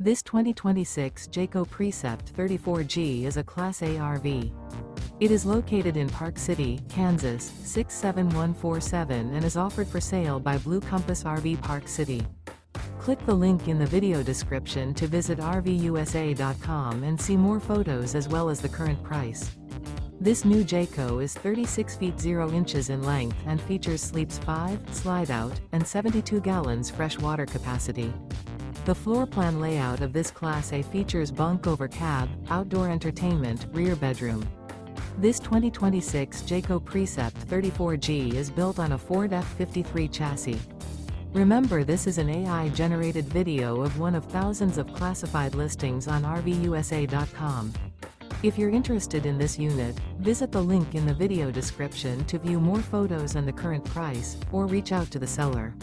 This 2026 Jayco Precept 34G is a Class A RV. It is located in Park City, Kansas, 67147 and is offered for sale by Blue Compass RV Park City. Click the link in the video description to visit RVUSA.com and see more photos as well as the current price. This new Jayco is 36 feet 0 inches in length and features sleeps 5, Slideout, and 72 gallons fresh water capacity. The floor plan layout of this Class A features bunk over cab, outdoor entertainment, rear bedroom. This 2026 Jayco Precept 34G is built on a Ford F53 chassis. Remember, this is an AI-generated video of one of thousands of classified listings on RVUSA.com. If you're interested in this unit, visit the link in the video description to view more photos and the current price, or reach out to the seller.